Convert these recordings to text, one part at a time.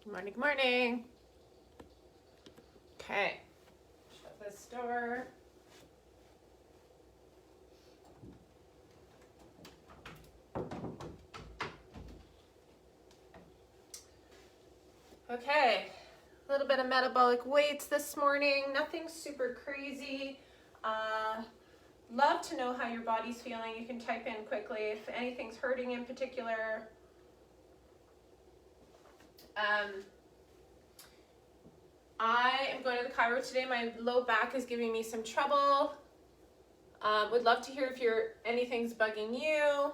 Good morning, good morning. Okay, shut this door. Okay, a little bit of metabolic weights this morning, nothing super crazy. Love to know how your body's feeling. You can type in quickly if anything's hurting in particular. I am going to the chiro today. My low back is giving me some trouble. Would love to hear if anything's bugging you.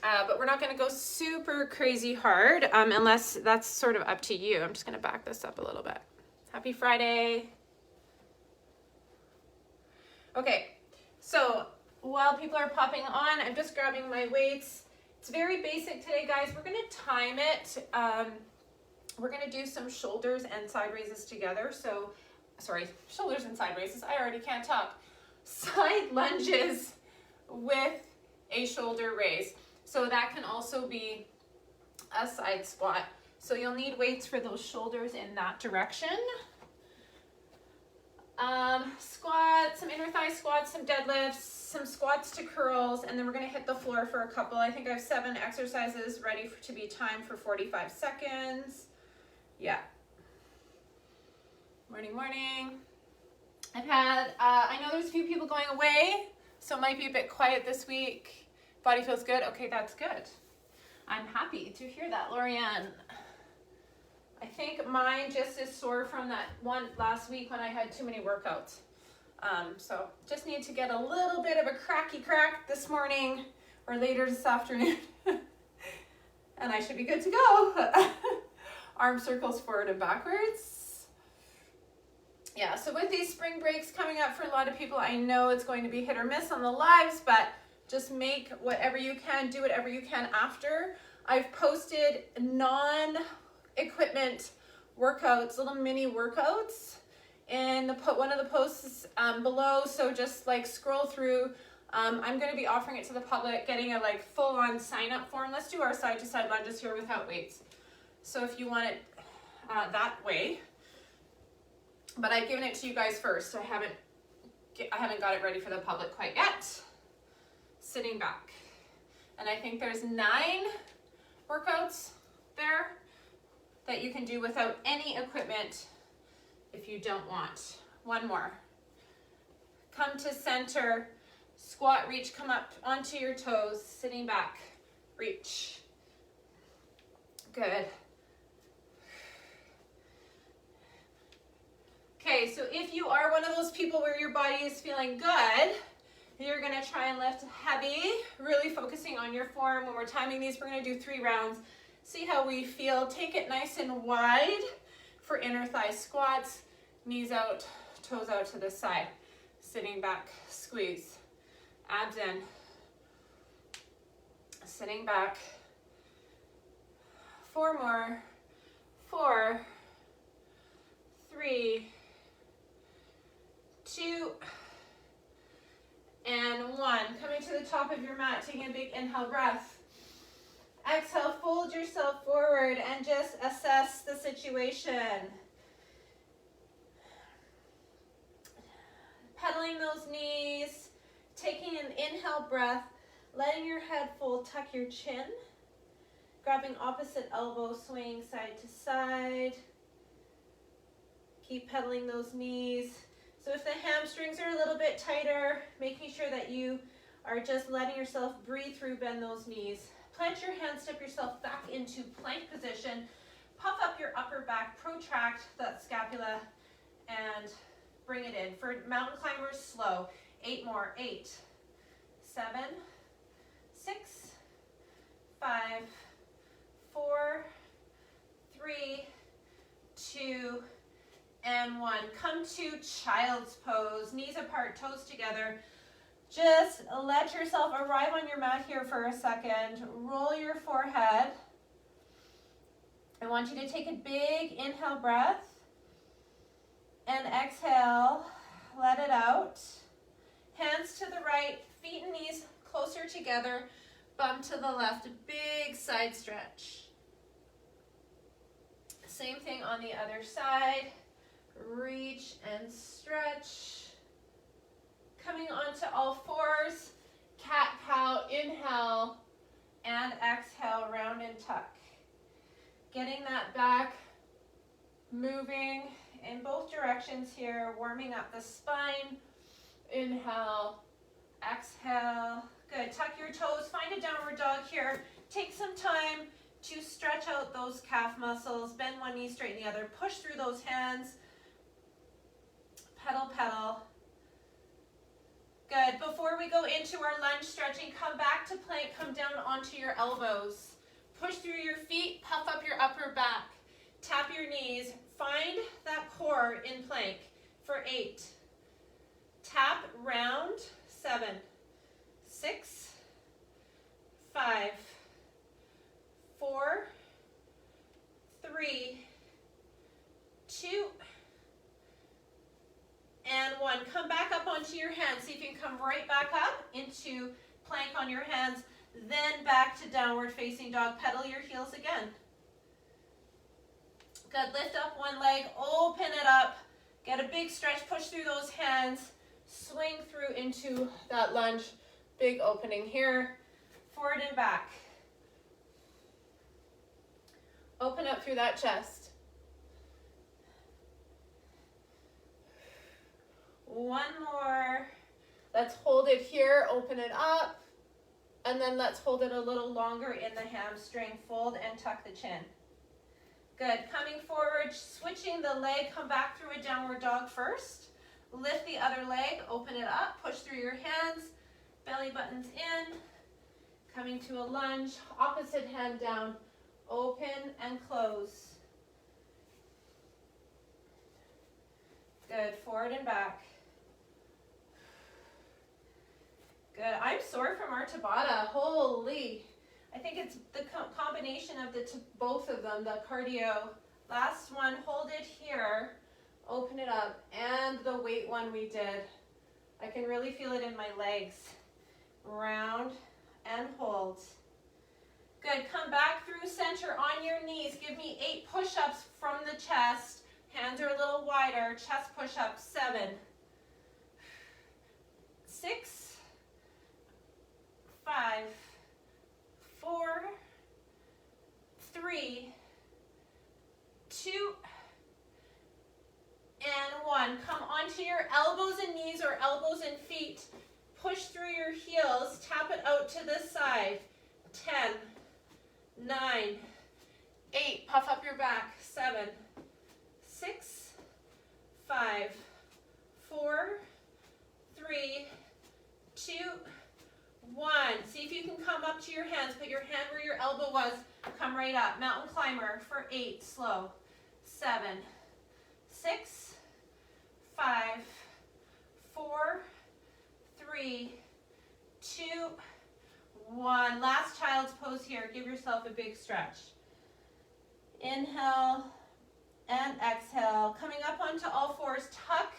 But we're not going to go super crazy hard unless that's sort of up to you. I'm just going to back this up a little bit. Happy Friday. Okay, so while people are popping on, I'm just grabbing my weights. It's very basic today, guys. We're going to time it. We're going to do some shoulders and side raises together. So, sorry, shoulders and side raises. I already can't talk. Side lunges with a shoulder raise. So that can also be a side squat. So you'll need weights for those shoulders in that direction. Squats, some inner thigh squats, some deadlifts, some squats to curls, and then we're going to hit the floor for a couple. I think I have 7 exercises ready to be timed for 45 seconds. Yeah. Morning, morning. I've had, I know there's a few people going away, so it might be a bit quiet this week. Body feels good? Okay, that's good. I'm happy to hear that, Lorianne. I think mine just is sore from that one last week when I had too many workouts. So just need to get a little bit of a cracky crack this morning or later this afternoon. And I should be good to go. Arm circles forward and backwards. Yeah, so with these spring breaks coming up for a lot of people, I know it's going to be hit or miss on the lives, but just make whatever you can, do whatever you can after. I've posted non-equipment workouts, little mini workouts, in one of the posts below. So just like scroll through. I'm going to be offering it to the public, getting a like full-on sign-up form. Let's do our side-to-side lunges here without weights. So if you want it that way, but I've given it to you guys first. I haven't got it ready for the public quite yet. Sitting back, and I think there's 9 workouts there that you can do without any equipment if you don't want. One more. Come to center, squat, reach, come up onto your toes, sitting back, reach. Good. Okay, so if you are one of those people where your body is feeling good, you're going to try and lift heavy, really focusing on your form. When we're timing these, we're going to do 3 rounds. See how we feel. Take it nice and wide for inner thigh squats. Knees out, toes out to the side. Sitting back, squeeze. Abs in. Sitting back. 4 more. 4, 3, 2, and 1. Coming to the top of your mat, taking a big inhale breath. Exhale, fold yourself forward and just assess the situation. Pedaling those knees, taking an inhale breath, letting your head fold, tuck your chin. Grabbing opposite elbow, swaying side to side. Keep pedaling those knees. So if the hamstrings are a little bit tighter, making sure that you are just letting yourself breathe through, bend those knees. Plant your hands, step yourself back into plank position. Puff up your upper back, protract that scapula, and bring it in. For mountain climbers, slow. 8 more. 8, 7, 6, 5, 4, 3, 2, and 1. Come to child's pose, knees apart, toes together. Just let yourself arrive on your mat here for a second. Roll your forehead. I want you to take a big inhale breath and exhale, let it out. Hands to the right, feet and knees closer together, bump to the left, a big side stretch. Same thing on the other side. Reach and stretch. Coming onto all fours, cat-cow, inhale, and exhale, round and tuck. Getting that back moving in both directions here, warming up the spine. Inhale, exhale. Good. Tuck your toes. Find a downward dog here. Take some time to stretch out those calf muscles. Bend one knee, straighten the other. Push through those hands. Pedal, pedal. Good. Before we go into our lunge stretching, come back to plank. Come down onto your elbows. Push through your feet. Puff up your upper back. Tap your knees. Find that core in plank for 8. Tap, round, 7, 6, 5, 4, 3, 2, and 1. Come back up onto your hands. See if you can come right back up into plank on your hands, then back to downward facing dog. Pedal your heels again. Good. Lift up one leg, open it up, get a big stretch, push through those hands, swing through into that lunge. Big opening here, forward and back. Open up through that chest. One more. Let's hold it here, open it up, and then let's hold it a little longer in the hamstring. Fold and tuck the chin. Good. Coming forward, switching the leg, come back through a downward dog first. Lift the other leg, open it up, push through your hands, belly buttons in. Coming to a lunge, opposite hand down, open and close. Good. Forward and back. Good. I'm sore from our Tabata. Holy. I think it's the combination of both of them, the cardio. Last one, hold it here, open it up, and the weight one we did. I can really feel it in my legs. Round and hold. Good, come back through center on your knees. Give me 8 push-ups from the chest. Hands are a little wider, chest push-ups, 7, 6, 5, 4, 3, 2, and 1. Come onto your elbows and knees or elbows and feet. Push through your heels. Tap it out to the side. 10, 9, 8. Puff up your back. 7, 6, 5, 4, 3, 2, 1. See if you can come up to your hands. Put your hand where your elbow was. Come right up. Mountain climber for 8. Slow. 7, 6, 5, 4, 3, 2, 1. Last child's pose here. Give yourself a big stretch. Inhale and exhale. Coming up onto all fours. Tuck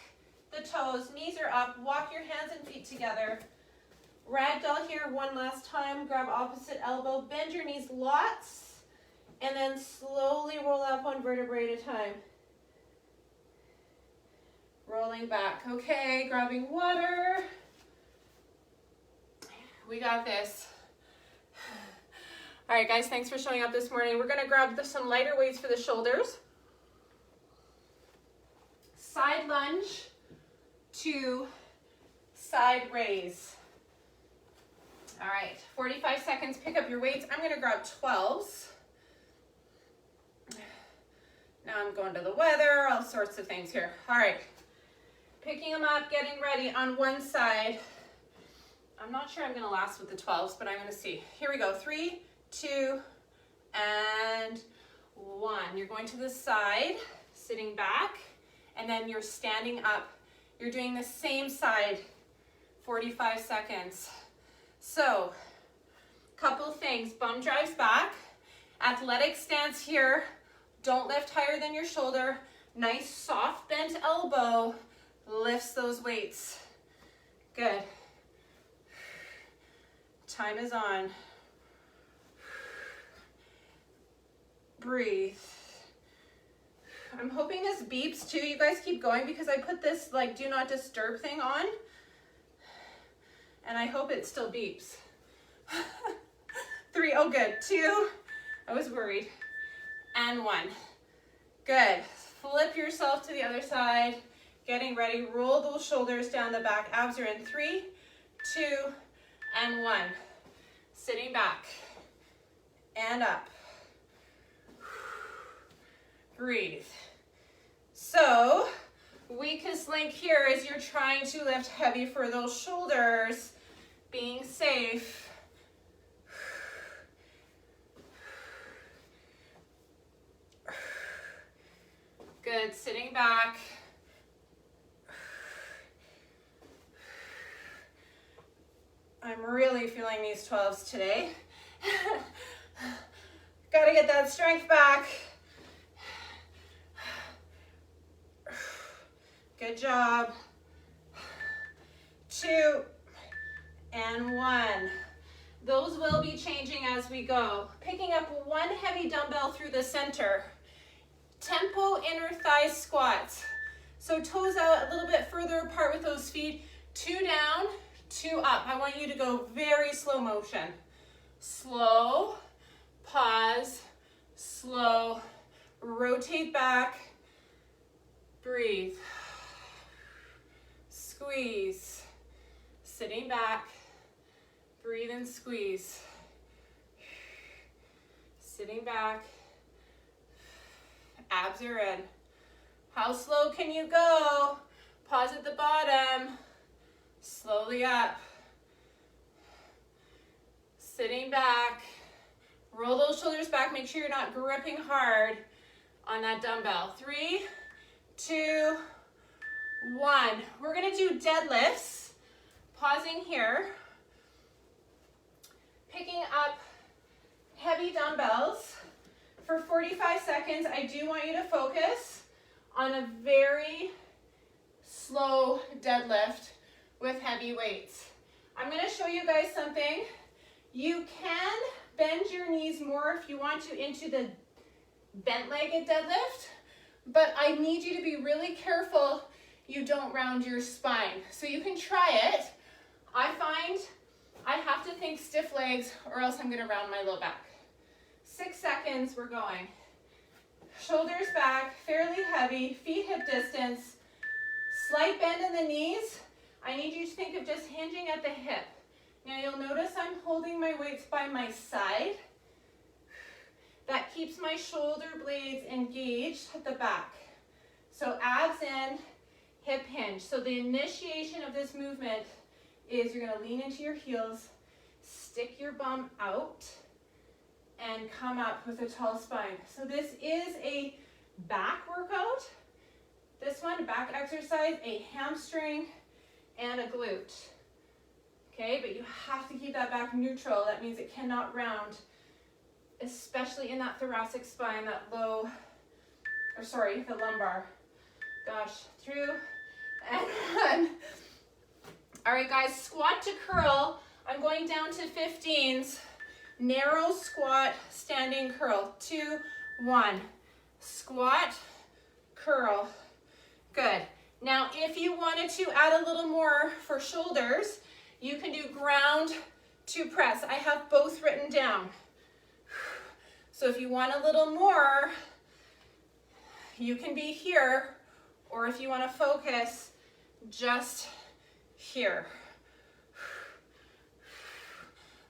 the toes. Knees are up. Walk your hands and feet together. Ragdoll here one last time. Grab opposite elbow. Bend your knees lots. And then slowly roll up one vertebrae at a time. Rolling back. Okay, grabbing water. We got this. All right, guys, thanks for showing up this morning. We're going to grab some lighter weights for the shoulders. Side lunge to side raise. All right, 45 seconds, pick up your weights. I'm going to grab 12s. Now I'm going to the weather, all sorts of things here. All right, picking them up, getting ready on one side. I'm not sure I'm going to last with the 12s, but I'm going to see. Here we go. 3, 2, and 1. You're going to the side, sitting back, and then you're standing up. You're doing the same side, 45 seconds. So, couple things. Bum drives back. Athletic stance here. Don't lift higher than your shoulder. Nice soft bent elbow lifts those weights. Good. Time is on. breathe. I'm hoping this beeps too. You guys keep going because I put this like do not disturb thing on, and I hope it still beeps. 3, oh good, 2, I was worried, and 1. Good. Flip yourself to the other side, getting ready. Roll those shoulders down the back. Abs are in 3, 2, and 1. Sitting back and up. Breathe. So, weakest link here is you're trying to lift heavy for those shoulders, being safe. Good, sitting back. I'm really feeling these 12s today. Gotta get that strength back. Good job. 2 and 1. Those will be changing as we go. Picking up one heavy dumbbell through the center. Tempo inner thigh squats. So toes out a little bit further apart with those feet. 2 down, 2 up. I want you to go very slow motion. Slow, pause, slow, rotate back, breathe, squeeze, sitting back, breathe and squeeze, sitting back, abs are in. How slow can you go? Pause at the bottom, slowly up, sitting back, roll those shoulders back, make sure you're not gripping hard on that dumbbell. 3, 2, 1. We're gonna do deadlifts, pausing here, picking up heavy dumbbells. For 45 seconds, I do want you to focus on a very slow deadlift with heavy weights. I'm gonna show you guys something. You can bend your knees more if you want to into the bent-legged deadlift, but I need you to be really careful you don't round your spine. So you can try it. I find I have to think stiff legs or else I'm gonna round my low back. 6 seconds, we're going. Shoulders back, fairly heavy, feet hip distance, slight bend in the knees. I need you to think of just hinging at the hip. Now you'll notice I'm holding my weights by my side. That keeps my shoulder blades engaged at the back. So abs in, hip hinge. So the initiation of this movement is you're gonna lean into your heels, stick your bum out, and come up with a tall spine. So this is a back workout. This one, a back exercise, a hamstring, and a glute. Okay, but you have to keep that back neutral. That means it cannot round, especially in that thoracic spine, that low, or sorry, the lumbar. Gosh, through and one. All right, guys, squat to curl. I'm going down to 15s. Narrow squat, standing curl. 2, 1. Squat, curl. Good. Now, if you wanted to add a little more for shoulders, you can do ground to press. I have both written down. So if you want a little more, you can be here, or if you want to focus, just here.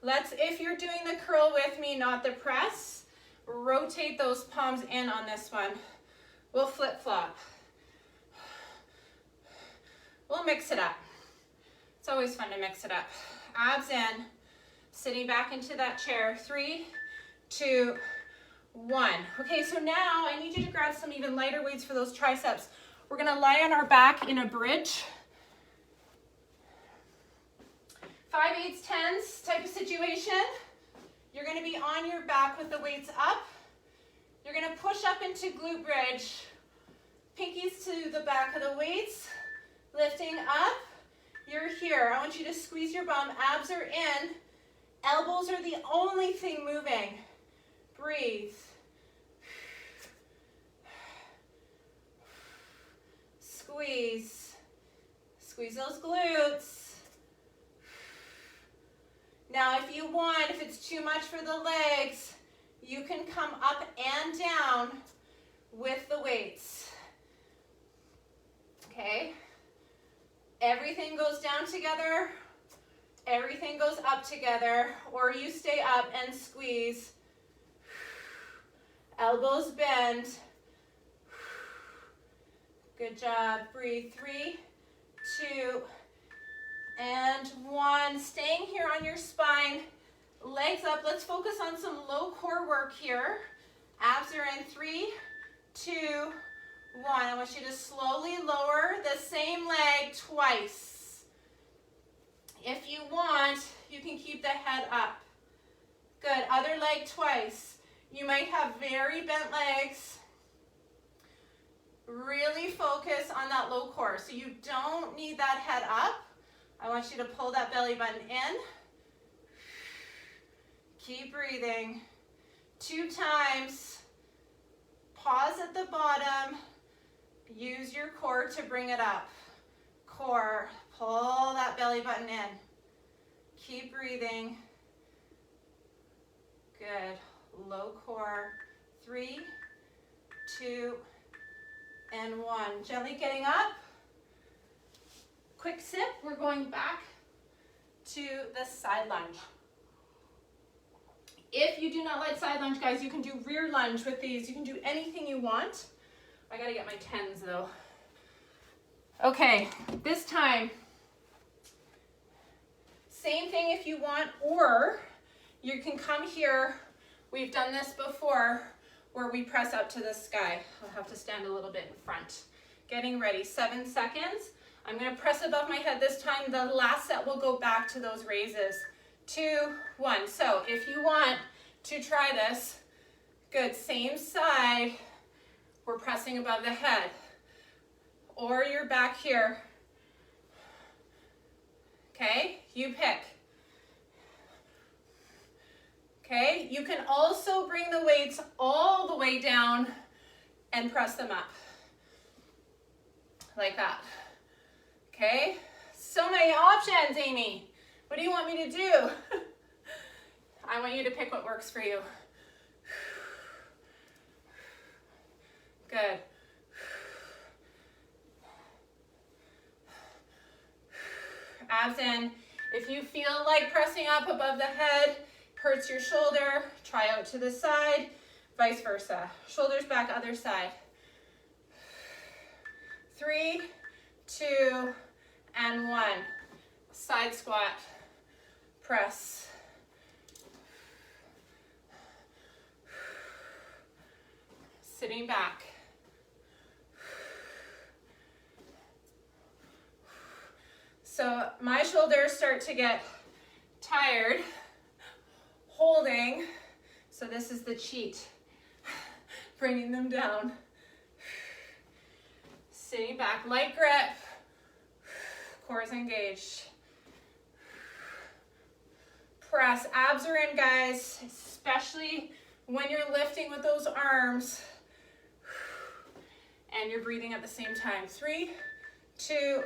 If you're doing the curl with me, not the press, rotate those palms in on this one. We'll flip-flop. We'll mix it up. It's always fun to mix it up. Abs in, sitting back into that chair. 3, 2, 1. Okay, so now I need you to grab some even lighter weights for those triceps. We're gonna lie on our back in a bridge. 5, 8s, 10s type of situation. You're gonna be on your back with the weights up. You're gonna push up into glute bridge. Pinkies to the back of the weights, lifting up. You're here. I want you to squeeze your bum. Abs are in. Elbows are the only thing moving. Breathe. squeeze. Squeeze those glutes. Now if you want, if it's too much for the legs, you can come up and down with the weights. Okay? Everything goes down together, everything goes up together, or you stay up and squeeze. Elbows bend. Good job. Breathe. 3, 2, and 1. Staying here on your spine, legs up. Let's focus on some low core work here. Abs are in. 3, 2, 1. I want you to slowly lower the same leg twice. If you want, you can keep the head up. Good. Other leg twice. You might have very bent legs. Really focus on that low core. So you don't need that head up. I want you to pull that belly button in. Keep breathing. 2 times. Pause at the bottom. Use your core to bring it up. Core. Pull that belly button in. Keep breathing. Good. Low core. 3, 2, and 1. Gently getting up. Quick sip. We're going back to the side lunge. If you do not like side lunge, guys, you can do rear lunge with these. You can do anything you want. I gotta get my 10s though. Okay, this time, same thing if you want, or you can come here. We've done this before, where we press up to the sky. I'll have to stand a little bit in front. Getting ready, 7 seconds. I'm gonna press above my head this time. The last set will go back to those raises. 2, 1. So if you want to try this, good, same side, we're pressing above the head. Or you're back here. Okay, you pick. Okay, you can also bring the weights all the way down and press them up. Like that. Okay, so many options, Amy. What do you want me to do? I want you to pick what works for you. Good. Abs in. If you feel like pressing up above the head hurts your shoulder, try out to the side, vice versa. Shoulders back, other side. 3, 2, and 1. Side squat. Press. Sitting back. So my shoulders start to get tired holding, so this is the cheat, bringing them down. Sitting back, light grip, core is engaged. Press, abs are in, guys, especially when you're lifting with those arms and you're breathing at the same time. 3, 2,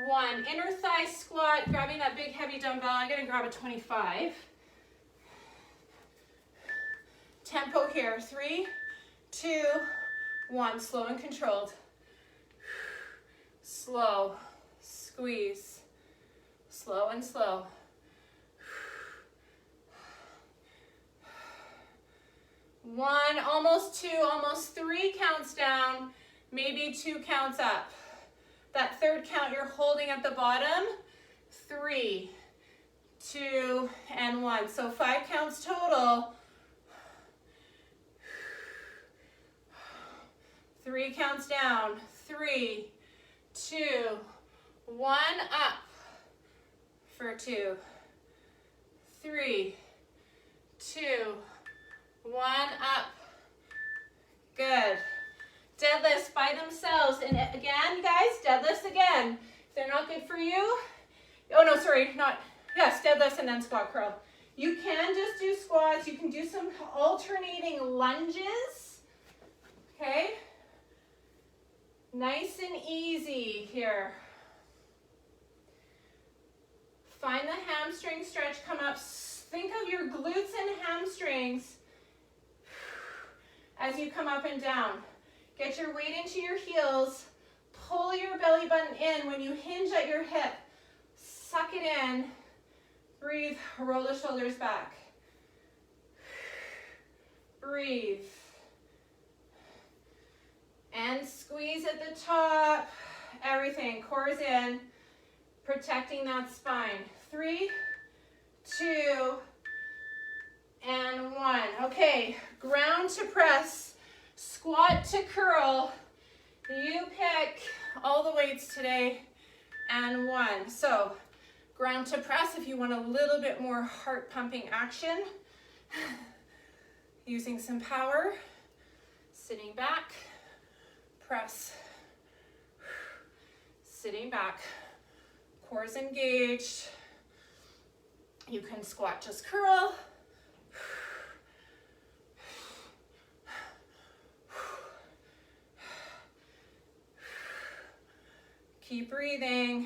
1. Inner thigh squat, grabbing that big heavy dumbbell. I'm gonna grab a 25. Tempo here, 3, 2, 1. Slow and controlled. Slow, squeeze. Slow and slow. One, almost 2, almost 3 counts down, maybe 2 counts up. That third count you're holding at the bottom. 3, 2, and 1. So 5 counts total. 3 counts down. 3, 2, 1, up for 2. 3, 2, 1, up. Good. Deadlifts by themselves. And again, guys, deadlifts again. If they're not good for you, oh no, sorry, not, yes, deadlifts and then squat curl. You can just do squats. You can do some alternating lunges. Okay. Nice and easy here. Find the hamstring stretch, come up. Think of your glutes and hamstrings as you come up and down. Get your weight into your heels. Pull your belly button in. When you hinge at your hip, suck it in. Breathe, roll the shoulders back. Breathe. And squeeze at the top. Everything, core's in. Protecting that spine. 3, 2, and 1. Okay, ground to press, squat to curl. You pick all the weights today, and 1. So, ground to press if you want a little bit more heart pumping action. Using some power. Sitting back, press. Sitting back. Core's engaged. You can squat, just curl. Keep breathing.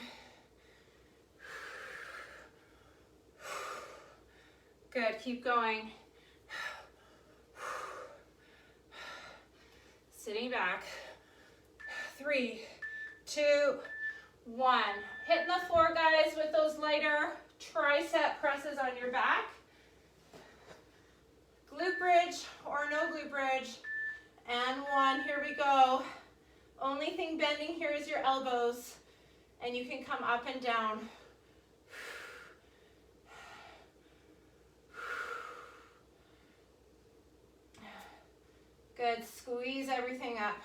Good, keep going. Sitting back. 3, 2, 1. Hitting the floor, guys, with those lighter tricep presses on your back. Glute bridge or no glute bridge. And 1, here we go. Only thing bending here is your elbows, and you can come up and down. Good, squeeze everything up.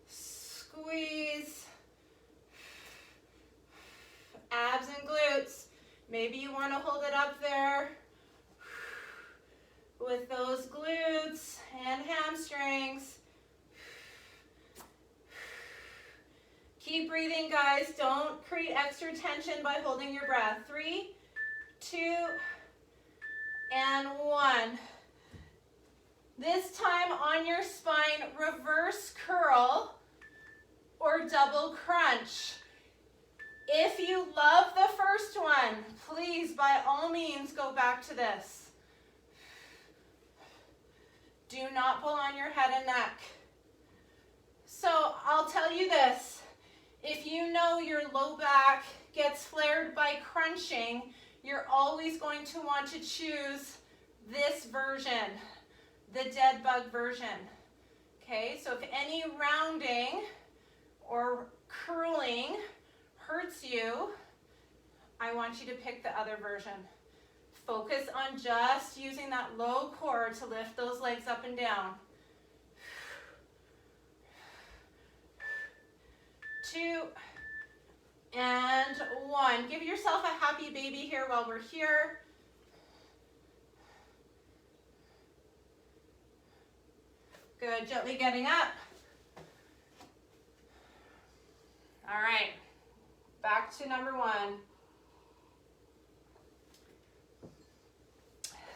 Squeeze. Abs and glutes. Maybe you want to hold it up there with those glutes and hamstrings. Keep breathing, guys. Don't create extra tension by holding your breath. 3, 2, and 1. This time on your spine, reverse curl or double crunch. If you love the first one, please, by all means, go back to this. Do not pull on your head and neck. So I'll tell you this. If you know your low back gets flared by crunching, you're always going to want to choose this version, the dead bug version. Okay, so if any rounding or curling hurts you, I want you to pick the other version. Focus on just using that low core to lift those legs up and down. 2, and 1. Give yourself a happy baby here while we're here. Good, gently getting up. All right, back to number 1.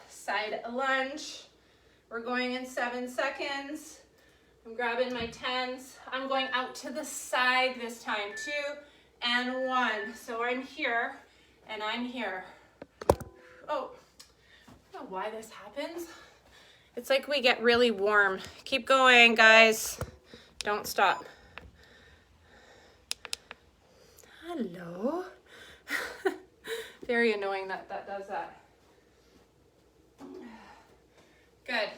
Side lunge. We're going in 7 seconds. I'm grabbing my 10s. I'm going out to the side this time. 2 and 1. So I'm here and I'm here. Oh, I don't know why this happens. It's like we get really warm. Keep going, guys. Don't stop. Hello. Very annoying that does that. Good.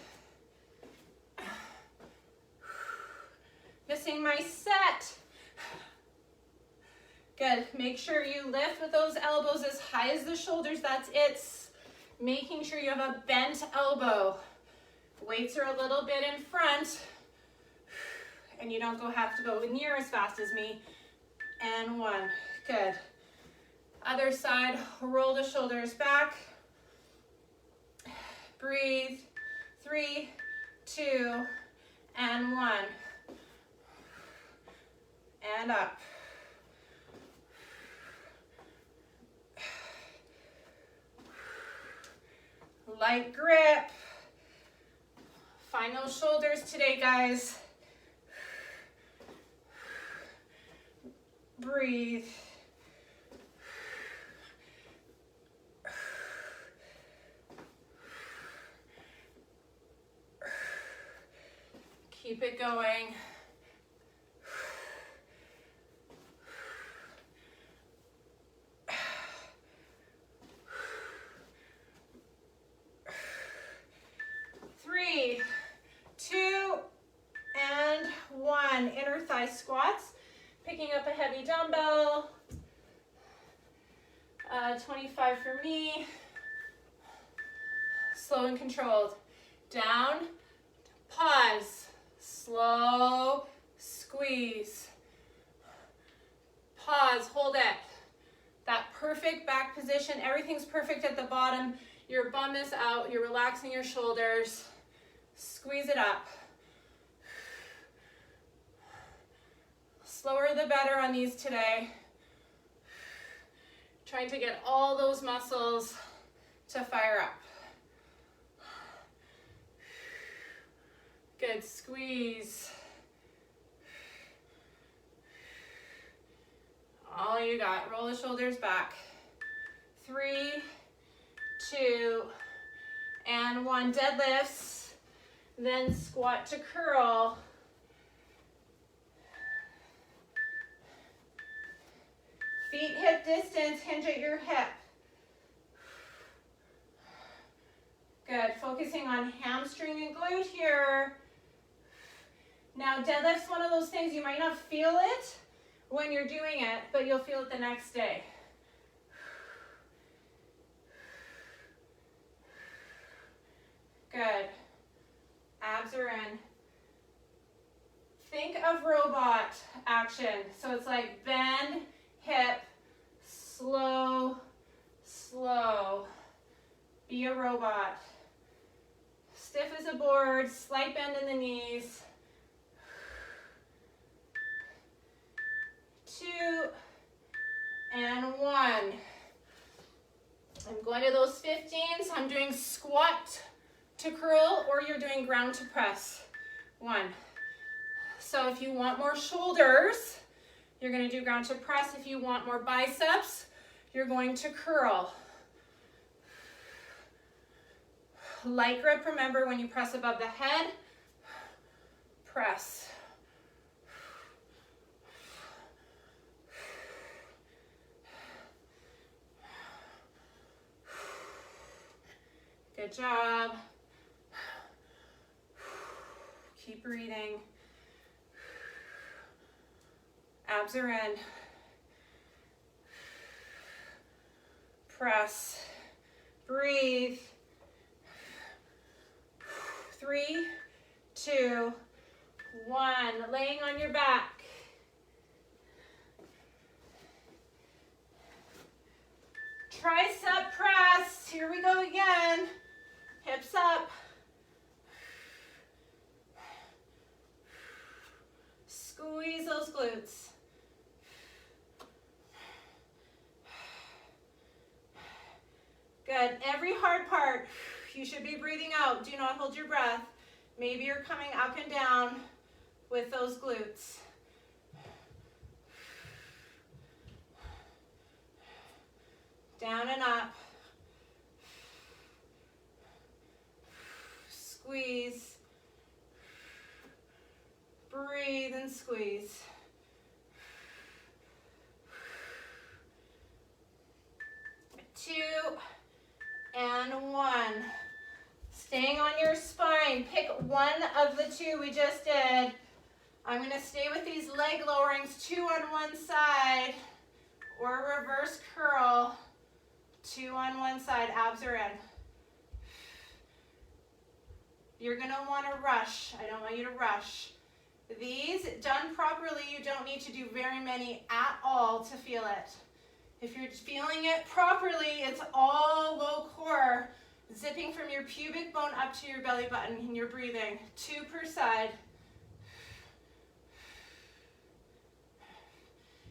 Missing my set. Good. Make sure you lift with those elbows as high as the shoulders. That's it. Making sure you have a bent elbow. Weights are a little bit in front. And you don't have to go near as fast as me. And 1. Good. Other side. Roll the shoulders back. Breathe. 3, 2, and 1. And up. Light grip. Find those shoulders today, guys. Breathe. Keep it going. Three, two, and one. Inner thigh squats. Picking up a heavy dumbbell. 25 for me. Slow and controlled. Down, pause, slow, squeeze. Pause, hold it. That perfect back position. Everything's perfect at the bottom. Your bum is out. You're relaxing your shoulders. Squeeze it up. Slower the better on these today. Trying to get all those muscles to fire up. Good, squeeze. All you got, roll the shoulders back. 3, 2, and 1. Deadlifts, then squat to curl. Feet hip distance, hinge at your hip. Good, focusing on hamstring and glute here. Now deadlift's one of those things you might not feel it when you're doing it, but you'll feel it the next day. Good, abs are in. Think of robot action. So it's like bend, hip, slow, slow. Be a robot. Stiff as a board, slight bend in the knees. 2 and 1. I'm going to those 15s. I'm doing squat to curl, or you're doing ground to press. 1. So if you want more shoulders, you're going to do ground to press. If you want more biceps, you're going to curl. Light grip, remember, when you press above the head, press. Good job. Keep breathing. Abs are in. Press. Breathe. 3, 2, 1. Laying on your back. Tricep press. Here we go again. Hips up. Squeeze those glutes. Good. Every hard part, you should be breathing out. Do not hold your breath. Maybe you're coming up and down with those glutes. Down and up. Squeeze. Breathe and squeeze. Two and 1. Staying on your spine. Pick one of the 2 we just did. I'm going to stay with these leg lowerings, 2 on one side, or reverse curl, 2 on one side. Abs are in. You're going to want to rush. I don't want you to rush. These, done properly, you don't need to do very many at all to feel it. If you're feeling it properly, it's all low core, zipping from your pubic bone up to your belly button, and you're breathing. 2 per side.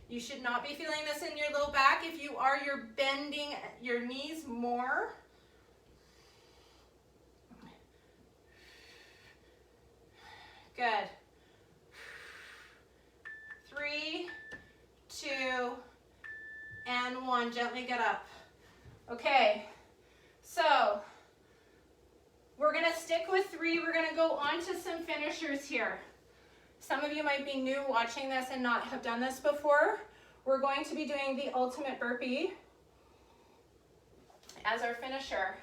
You should not be feeling this in your low back. If you are, you're bending your knees more. Good. 3, 2, and 1. Gently get up. Okay, so we're going to stick with 3. We're going to go on to some finishers here. Some of you might be new watching this and not have done this before. We're going to be doing the ultimate burpee as our finisher,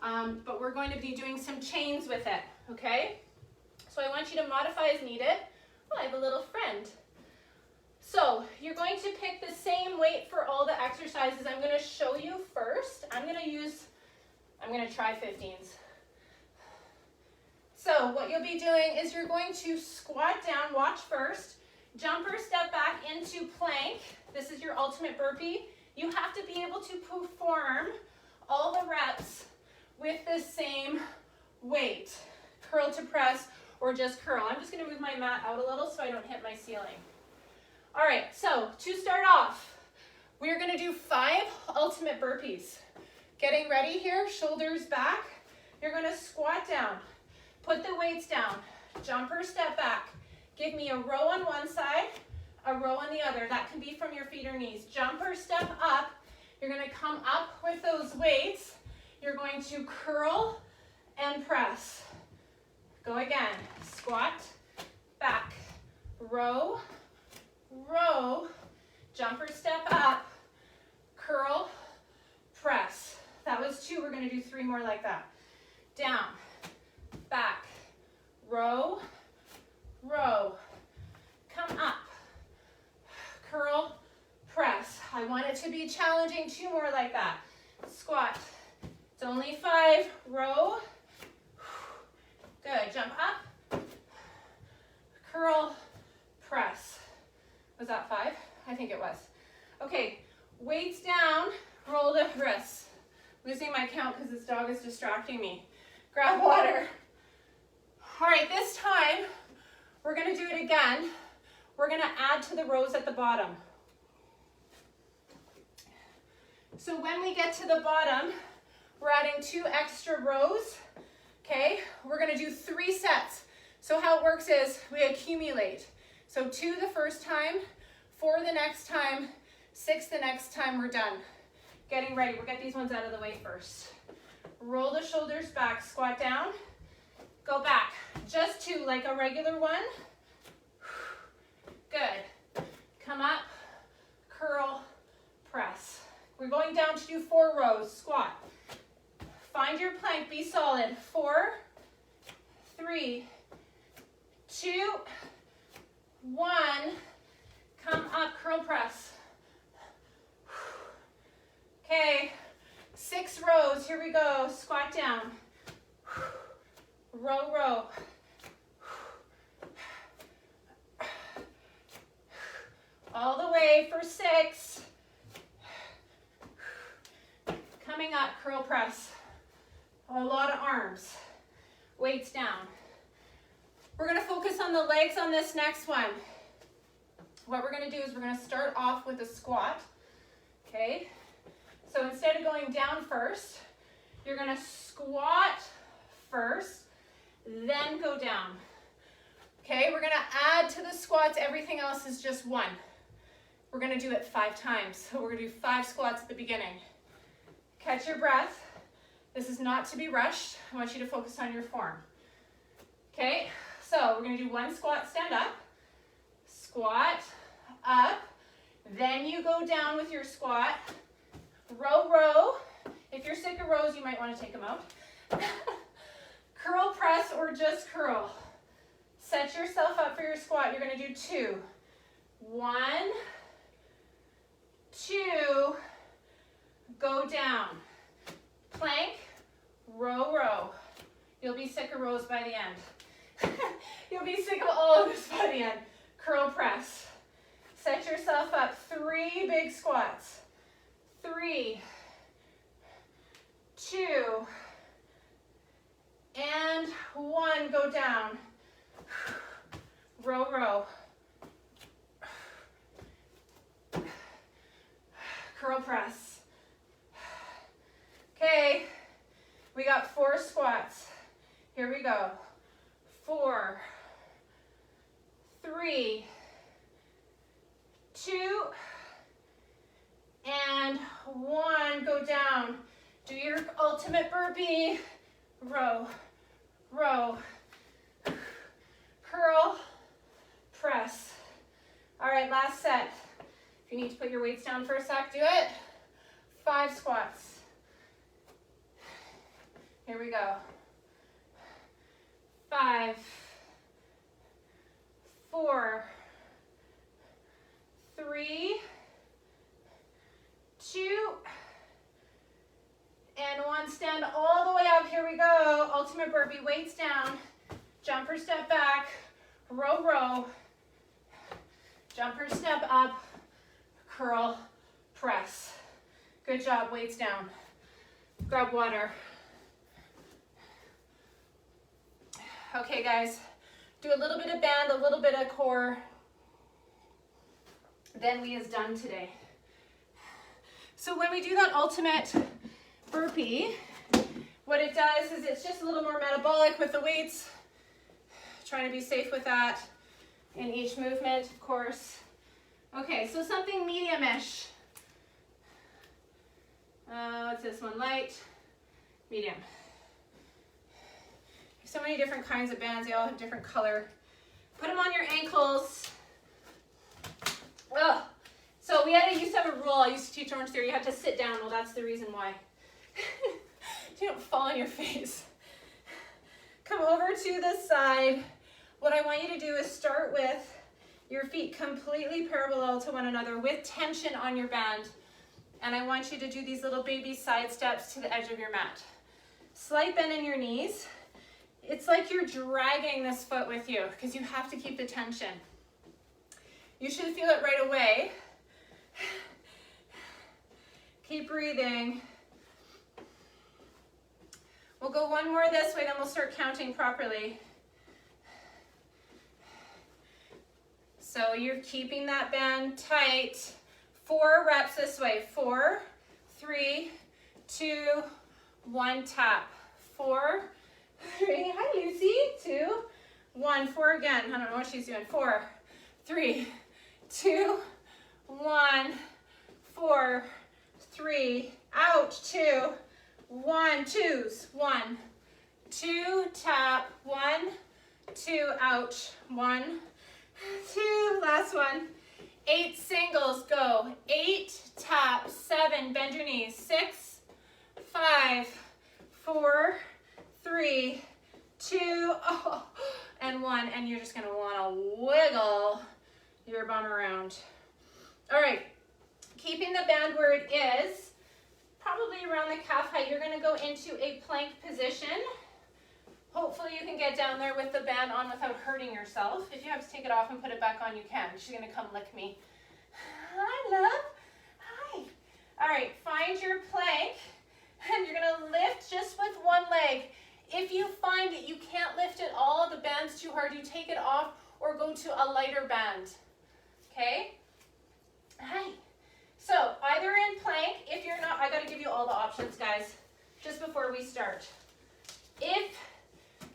but we're going to be doing some chains with it, okay? So I want you to modify as needed. Oh, I have a little friend. So you're going to pick the same weight for all the exercises. I'm going to show you first. I'm going to try 15s. So what you'll be doing is you're going to squat down, watch first, jump or step back into plank. This is your ultimate burpee. You have to be able to perform all the reps with the same weight. Curl to press or just curl. I'm just going to move my mat out a little so I don't hit my ceiling. All right, so to start off, we're going to do 5 ultimate burpees. Getting ready here, shoulders back. You're going to squat down, put the weights down, jump or step back. Give me a row on one side, a row on the other. That can be from your feet or knees. Jump or step up. You're going to come up with those weights. You're going to curl and press. Go again. Squat, back, row, row, jump or step up, curl, press. That was 2. We're going to do 3 more like that. Down, back, row, row, come up, curl, press. I want it to be challenging. 2 more like that. Squat. It's only 5. Row. Good. Jump up, curl, press. Was that 5? I think it was. Okay, weights down, roll the wrists. Losing my count because this dog is distracting me. Grab water. All right, this time, we're going to do it again. We're going to add to the rows at the bottom. So when we get to the bottom, we're adding 2 extra rows. Okay, we're going to do 3 sets. So how it works is we accumulate. So 2 the first time, 4 the next time, 6 the next time we're done. Getting ready. We'll get these ones out of the way first. Roll the shoulders back, squat down, go back. Just 2 like a regular one. Good. Come up, curl, press. We're going down to do 4 rows. Squat. Find your plank, be solid. 4, 3, 2, 1. Come up, curl press. Okay, 6 rows. Here we go. Squat down. Row, row. All the way for 6. Coming up, curl press. A lot of arms. Weights down. We're going to focus on the legs on this next one. What we're going to do is we're going to start off with a squat. Okay? So instead of going down first, you're going to squat first, then go down. Okay? We're going to add to the squats. Everything else is just 1. We're going to do it 5 times. So we're going to do 5 squats at the beginning. Catch your breath. This is not to be rushed. I want you to focus on your form. Okay, so we're going to do 1 squat, stand up, squat, up, then you go down with your squat, row, row. If you're sick of rows, you might want to take them out. Curl press or just curl. Set yourself up for your squat. You're going to do 2. 1, 2, go down. Plank, row, row. You'll be sick of rows by the end. You'll be sick of all of this by the end. Curl press. Set yourself up. 3 big squats. 3, 2, and 1. Go down. Row, row. Curl press. Okay, we got 4 squats. Here we go. 4, 3, 2, and 1. Go down. Do your ultimate burpee. Row, row, curl, press. All right, last set. If you need to put your weights down for a sec, do it. 5 squats. Here we go. 5, 4, 3, 2, and 1. Stand all the way up. Here we go. Ultimate burpee, weights down. Jumper step back. Row, row. Jumper step up. Curl, press. Good job, weights down. Grab water. Okay, guys. Do a little bit of band, a little bit of core. Then we is done today. So when we do that ultimate burpee, what it does is it's just a little more metabolic with the weights. Trying to be safe with that in each movement, of course. Okay, so something medium-ish. What's this one? Light, medium. So many different kinds of bands. They all have different color. Put them on your ankles. Ugh. So we used to have a rule. I used to teach Orange Theory. You have to sit down. Well, that's the reason why. You don't fall on your face. Come over to the side. What I want you to do is start with your feet completely parallel to one another with tension on your band. And I want you to do these little baby side steps to the edge of your mat. Slight bend in your knees. It's like you're dragging this foot with you because you have to keep the tension. You should feel it right away. Keep breathing. We'll go one more this way, then we'll start counting properly. So you're keeping that band tight. 4 reps this way. 4, 3, 2, 1, tap. 4, 3, hi Lucy, 2, 1, 4 again. I don't know what she's doing. 4, 3, 2, 1, 4, 3, out, 2, 1, 2s, 1, 2, tap, 1, 2, ouch, 1, 2, last one, 8 singles, go, 8, tap, 7, bend your knees, 6, 5, 4, 3, 2, oh, and 1, and you're just gonna wanna wiggle your bum around. All right, keeping the band where it is, probably around the calf height, you're gonna go into a plank position. Hopefully you can get down there with the band on without hurting yourself. If you have to take it off and put it back on, you can. She's gonna come lick me. Hi, love. Hi. All right, find your plank, and you're gonna lift just with one leg. If you find that you can't lift it all, the band's too hard, you take it off or go to a lighter band, okay? Hi. So either in plank, if you're not, I gotta give you all the options, guys, just before we start. If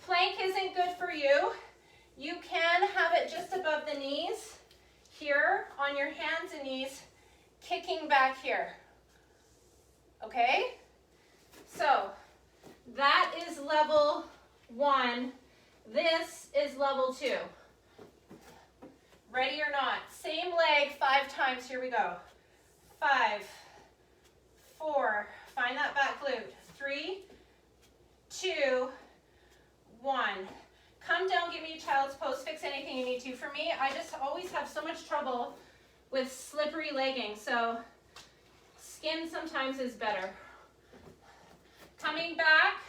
plank isn't good for you, you can have it just above the knees, here on your hands and knees, kicking back here, okay? So that is level 1. This is level 2. Ready or not? Same leg 5 times. Here we go. 5, 4, find that back glute. 3, 2, 1. Come down, give me a child's pose, fix anything you need to. For me, I just always have so much trouble with slippery legging, so skin sometimes is better. Coming back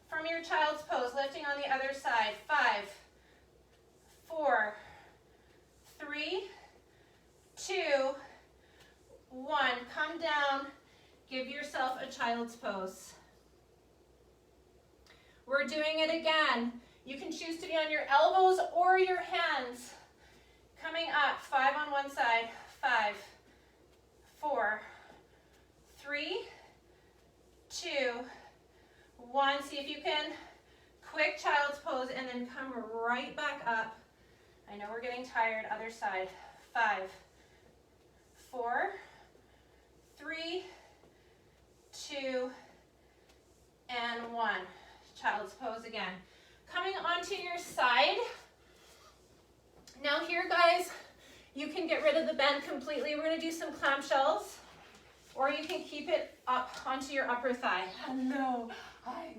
from your child's pose, lifting on the other side. 5, 4, 3, 2, 1. Come down, give yourself a child's pose. We're doing it again. You can choose to be on your elbows or your hands. Coming up, 5 on one side. 5, 4, 3, 2, 1. See if you can quick child's pose and then come right back up I know we're getting tired. Other side. 5, 4, 3, 2, and 1. Child's pose again. Coming onto your side. Now here, guys, you can get rid of the bend completely. We're going to do some clamshells, or you can keep it up onto your upper thigh. Hello. Hi.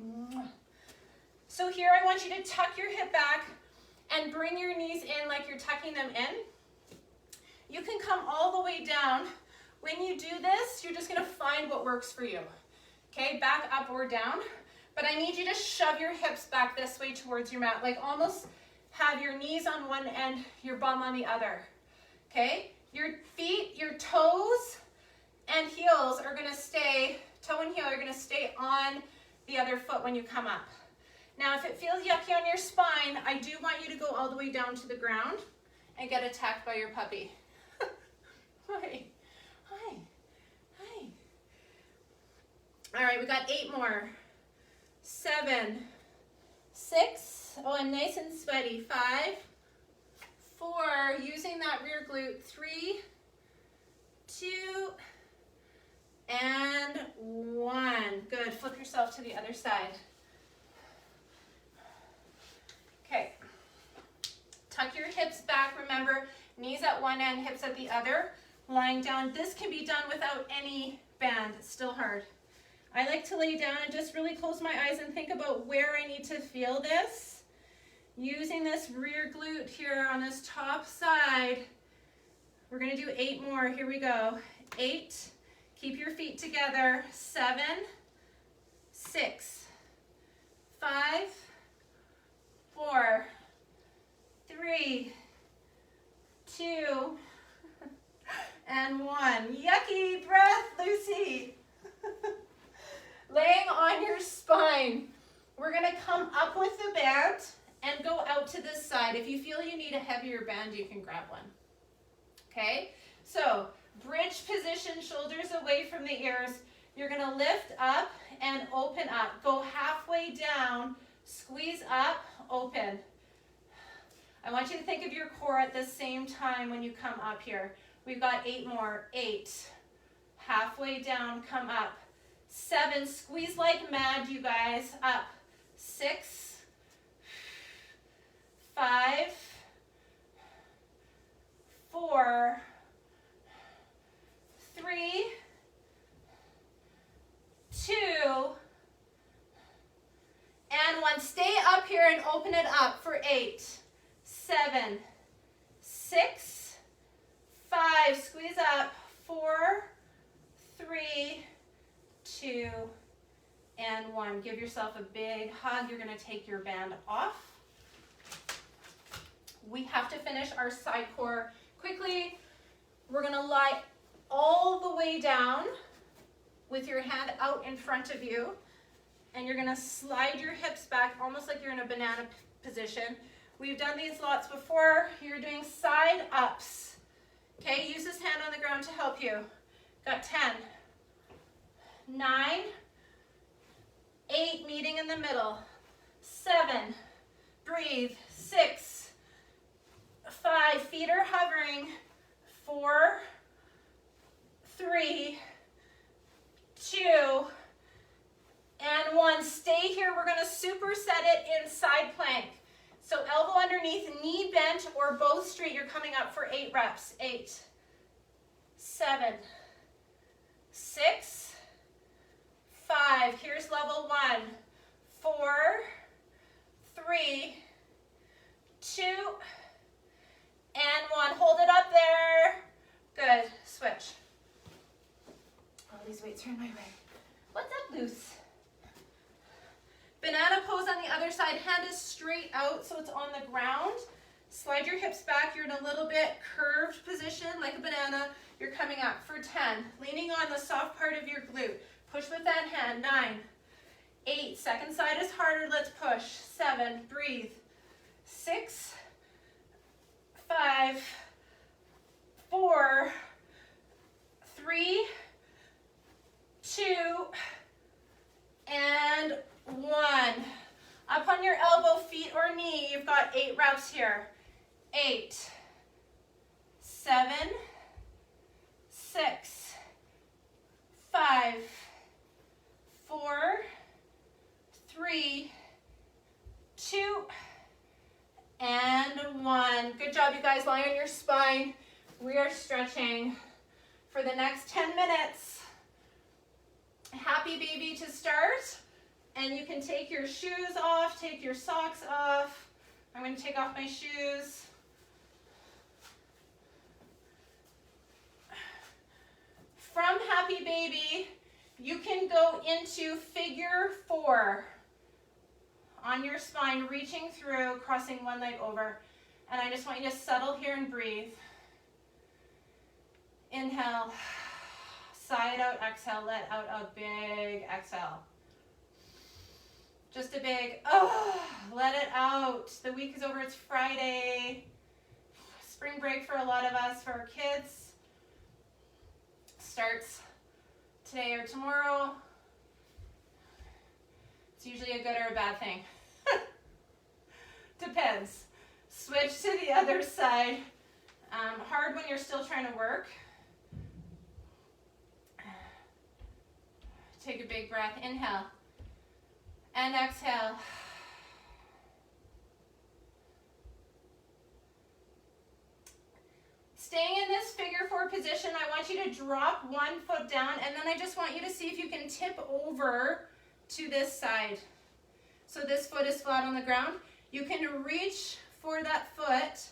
So here I want you to tuck your hip back and bring your knees in like you're tucking them in. You can come all the way down. When you do this, you're just going to find what works for you. Okay, back up or down. But I need you to shove your hips back this way towards your mat, like almost have your knees on one end, your bum on the other. Okay, your feet, your toes and heels are going to stay, toe and heel are going to stay on the other foot when you come up. Now, if it feels yucky on your spine, I do want you to go all the way down to the ground and get attacked by your puppy. Hi. Hi. Hi. All right, we got 8 more. 7, 6. Oh, I'm nice and sweaty. 5, 4. Using that rear glute. 3, 2, and 1. Good. Flip yourself to the other side. Okay. Tuck your hips back. Remember, knees at one end, hips at the other. Lying down. This can be done without any band. It's still hard. I like to lay down and just really close my eyes and think about where I need to feel this. Using this rear glute here on this top side. We're going to do 8 more. Here we go. 8. Keep your feet together. 7, 6, 5, 4, 3, 2, and 1. Yucky breath, Lucy. Laying on your spine. We're going to come up with the band and go out to this side. If you feel you need a heavier band, you can grab one. Okay? So, bridge position, shoulders away from the ears. You're going to lift up and open up. Go halfway down, squeeze up, open. I want you to think of your core at the same time when you come up here. We've got 8 more. 8. Halfway down, come up. 7. Squeeze like mad, you guys. Up. 6. 5. 4. 3. 2. And 1. Stay up here and open it up for 8. 7. 6. 5. Squeeze up. 4. 3. 2, and 1. Give yourself a big hug. You're going to take your band off. We have to finish our side core quickly. We're going to lie all the way down with your hand out in front of you, and you're going to slide your hips back almost like you're in a banana position. We've done these lots before. You're doing side ups. Okay, use this hand on the ground to help you. Got 10. 9, 8, meeting in the middle. 7, breathe. 6, 5, feet are hovering. 4, 3, 2, and 1. Stay here. We're going to superset it in side plank. So elbow underneath, knee bent or both straight. You're coming up for 8 reps. 8, 7, 6, 5, here's level 1, 4, 3, 2, and 1. Hold it up there. Good. Switch. All these weights are in my way. What's up, loose? Banana pose on the other side. Hand is straight out so it's on the ground. Slide your hips back. You're in a little bit curved position like a banana. You're coming up for 10. Leaning on the soft part of your glute. Push with that hand. 9, 8. Second side is harder. Let's push. 7. Breathe. 6, 5, 4, 3, 2, and 1. Up on your elbow, feet or knee. You've got 8 reps here. 8, 7, 6, 5, 4, 3, 2, and 1. Good job, you guys. Lie on your spine. We are stretching for the next 10 minutes. Happy baby to start. And you can take your shoes off, take your socks off. I'm going to take off my shoes. From happy baby, you can go into figure 4 on your spine, reaching through, crossing one leg over. And I just want you to settle here and breathe. Inhale, sigh it out, exhale, let out a big exhale. Just a big, let it out. The week is over, it's Friday. Spring break for a lot of us, for our kids. Starts today or tomorrow. It's usually a good or a bad thing. Depends. Switch to the other side. Hard when you're still trying to work. Take a big breath. Inhale. And exhale. Staying in this figure 4 position, I want you to drop one foot down, and then I just want you to see if you can tip over to this side. So this foot is flat on the ground. You can reach for that foot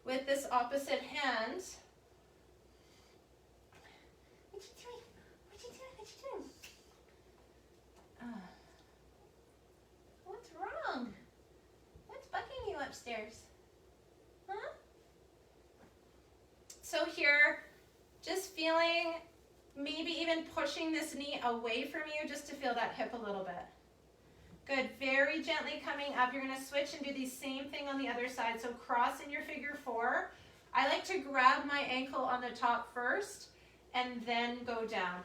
with this opposite hand. What you doing? What you doing? What you doing? What's wrong? What's bugging you upstairs? Huh? So here, just feeling, maybe even pushing this knee away from you just to feel that hip a little bit. Good, very gently coming up. You're gonna switch and do the same thing on the other side. So cross in your figure 4. I like to grab my ankle on the top first and then go down.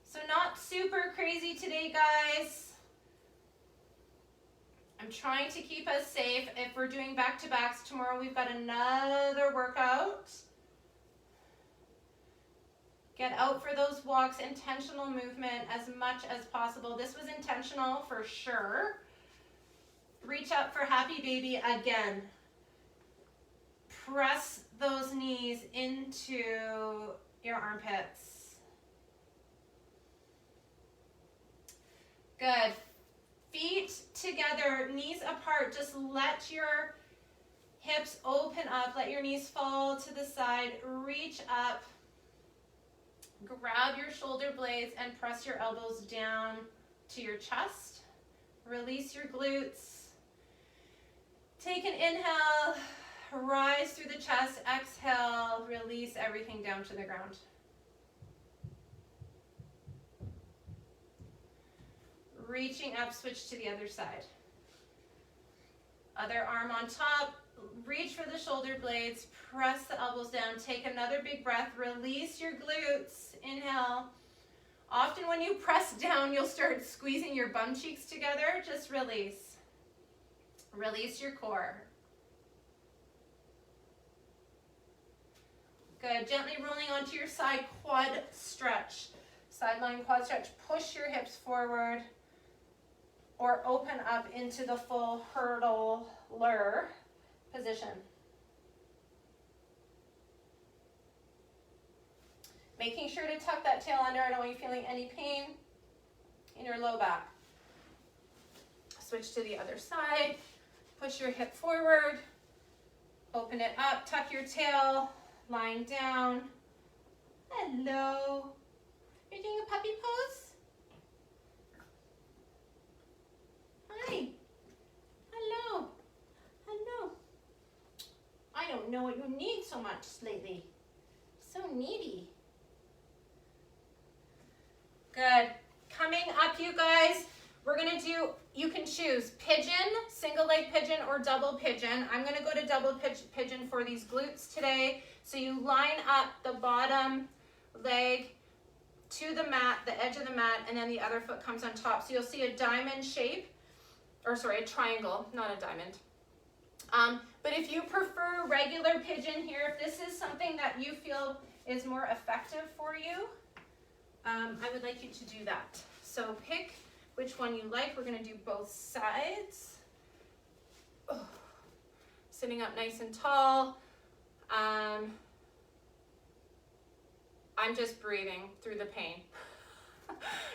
So not super crazy today, guys. I'm trying to keep us safe. If we're doing back-to-backs, tomorrow we've got another workout. Get out for those walks, intentional movement as much as possible. This was intentional for sure. Reach up for happy baby again. Press those knees into your armpits. Good. Feet together, knees apart. Just let your hips open up. Let your knees fall to the side. Reach up. Grab your shoulder blades and press your elbows down to your chest. Release your glutes. Take an inhale. Rise through the chest. Exhale. Release everything down to the ground. Reaching up, switch to the other side. Other arm on top, reach for the shoulder blades, press the elbows down, take another big breath, release your glutes, inhale. Often when you press down, you'll start squeezing your bum cheeks together, just release. Release your core. Good, gently rolling onto your side, quad stretch. Sideline quad stretch, push your hips forward. Or open up into the full hurdler position. Making sure to tuck that tail under. I don't want you feeling any pain in your low back. Switch to the other side. Push your hip forward. Open it up. Tuck your tail. Lying down. Hello. You're doing a puppy pose? Hi. Hello. Hello. I don't know what you need so much lately. So needy. Good. Coming up, you guys, We're gonna do, you can choose pigeon, single leg pigeon, or double pigeon. I'm gonna go to double pigeon for these glutes today. So you line up the bottom leg to the mat, the edge of the mat, and then the other foot comes on top. So you'll see a diamond shape, or sorry, a triangle, not a diamond. But if you prefer regular pigeon here, if this is something that you feel is more effective for you, I would like you to do that. So pick which one you like. We're gonna do both sides. Oh. Sitting up nice and tall. I'm just breathing through the pain.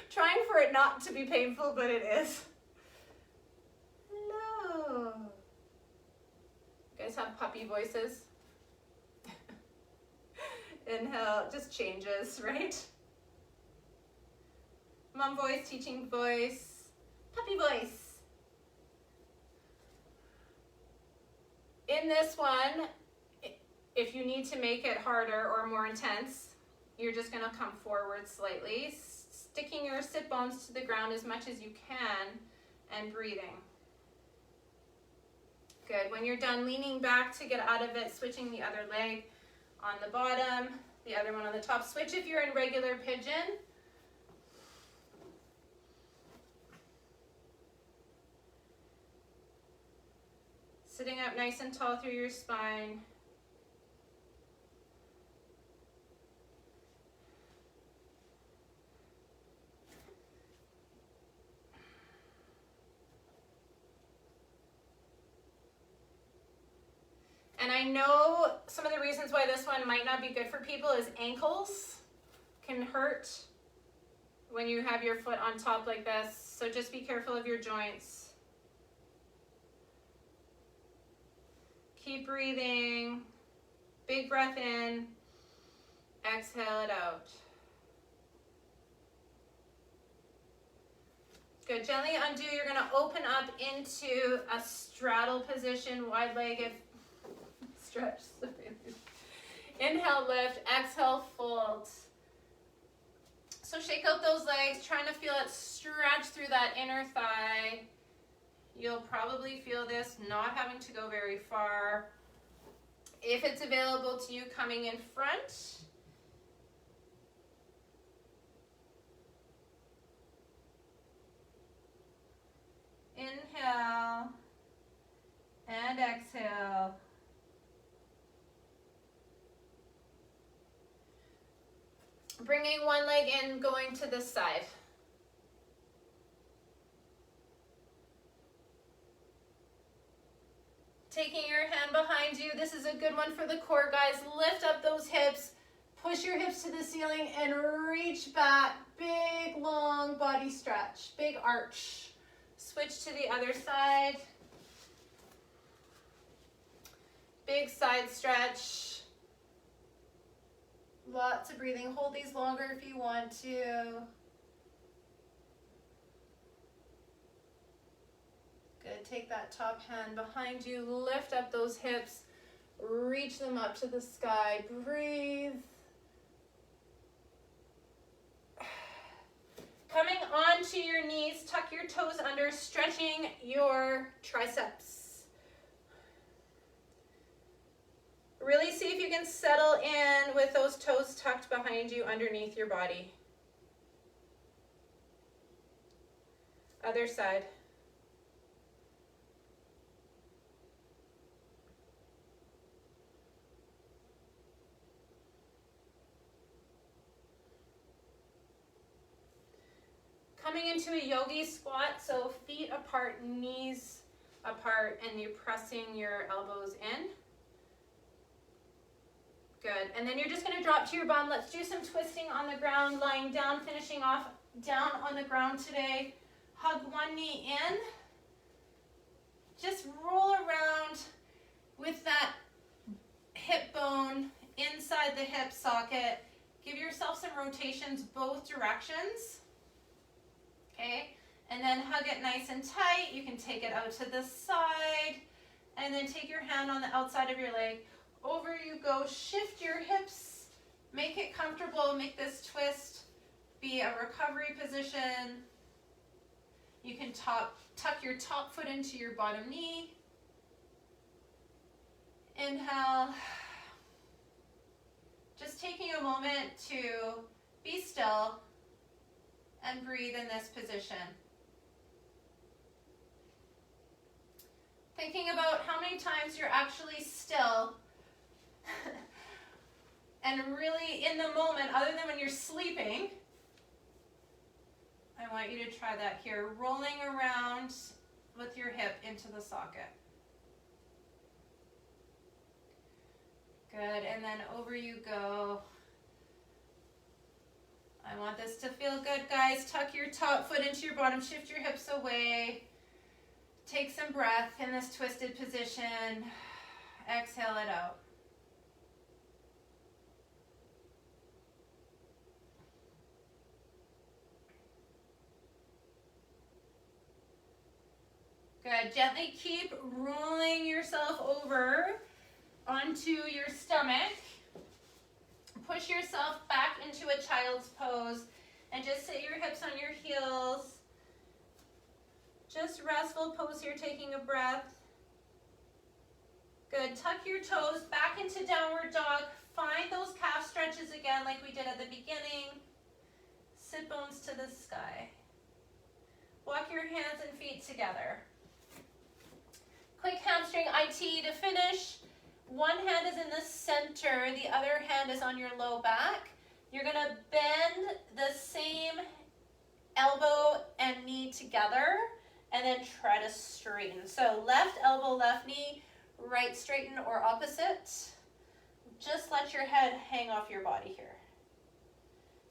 Trying for it not to be painful, but it is. Hello. You guys have puppy voices? Inhale, just changes, right? Mom voice, teaching voice, puppy voice. In this one, if you need to make it harder or more intense, you're just gonna come forward slightly, sticking your sit bones to the ground as much as you can and breathing. Good. When you're done leaning back to get out of it, switching the other leg on the bottom, the other one on the top. Switch if you're in regular pigeon. Sitting up nice and tall through your spine. And I know some of the reasons why this one might not be good for people is ankles can hurt when you have your foot on top like this. So just be careful of your joints. Keep breathing. Big breath in. Exhale it out. Good. Gently undo. You're going to open up into a straddle position, wide-legged. Stretch. Inhale, lift. Exhale, fold. So shake out those legs, trying to feel it stretch through that inner thigh. You'll probably feel this not having to go very far. If it's available to you, coming in front. Inhale and exhale. Bringing one leg in, going to this side. Taking your hand behind you. This is a good one for the core, guys. Lift up those hips. Push your hips to the ceiling and reach back. Big, long body stretch. Big arch. Switch to the other side. Big side stretch. Lots of breathing. Hold these longer if you want to. Good. Take that top hand behind you. Lift up those hips. Reach them up to the sky. Breathe. Coming onto your knees, tuck your toes under, stretching your triceps. Really see if you can settle in with those toes tucked behind you underneath your body. Other side. Coming into a yogi squat, so feet apart, knees apart, and you're pressing your elbows in. Good. And then you're just going to drop to your bum. Let's do some twisting on the ground, lying down, finishing off down on the ground today. Hug one knee in. Just roll around with that hip bone inside the hip socket. Give yourself some rotations both directions. Okay? And then hug it nice and tight. You can take it out to the side. And then take your hand on the outside of your leg. Over you go, shift your hips, make it comfortable, make this twist be a recovery position. You can tuck your top foot into your bottom knee. Inhale. Just taking a moment to be still and breathe in this position. Thinking about how many times you're actually still and really in the moment, other than when you're sleeping. I want you to try that here, rolling around with your hip into the socket. Good, and then over you go. I want this to feel good, guys. Tuck your top foot into your bottom, shift your hips away. Take some breath in this twisted position. Exhale it out. Good. Gently keep rolling yourself over onto your stomach. Push yourself back into a child's pose and just sit your hips on your heels. Just restful pose here, taking a breath. Good. Tuck your toes back into downward dog. Find those calf stretches again like we did at the beginning. Sit bones to the sky. Walk your hands and feet together. Quick hamstring IT to finish. One hand is in the center, the other hand is on your low back. You're gonna bend the same elbow and knee together and then try to straighten. So left elbow, left knee, right straighten or opposite. Just let your head hang off your body here.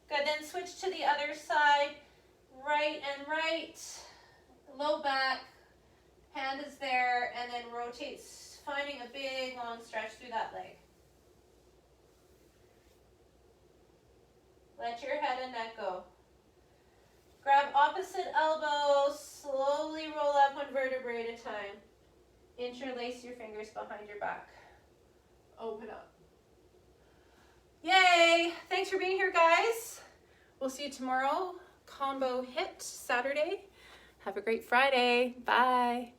Good, then switch to the other side. Right and right, low back, hand is there, and then rotates, finding a big long stretch through that leg. Let your head and neck go. Grab opposite elbow, slowly roll up one vertebrae at a time. Interlace your fingers behind your back. Open up. Yay! Thanks for being here, guys. We'll see you tomorrow. Combo hit Saturday. Have a great Friday. Bye.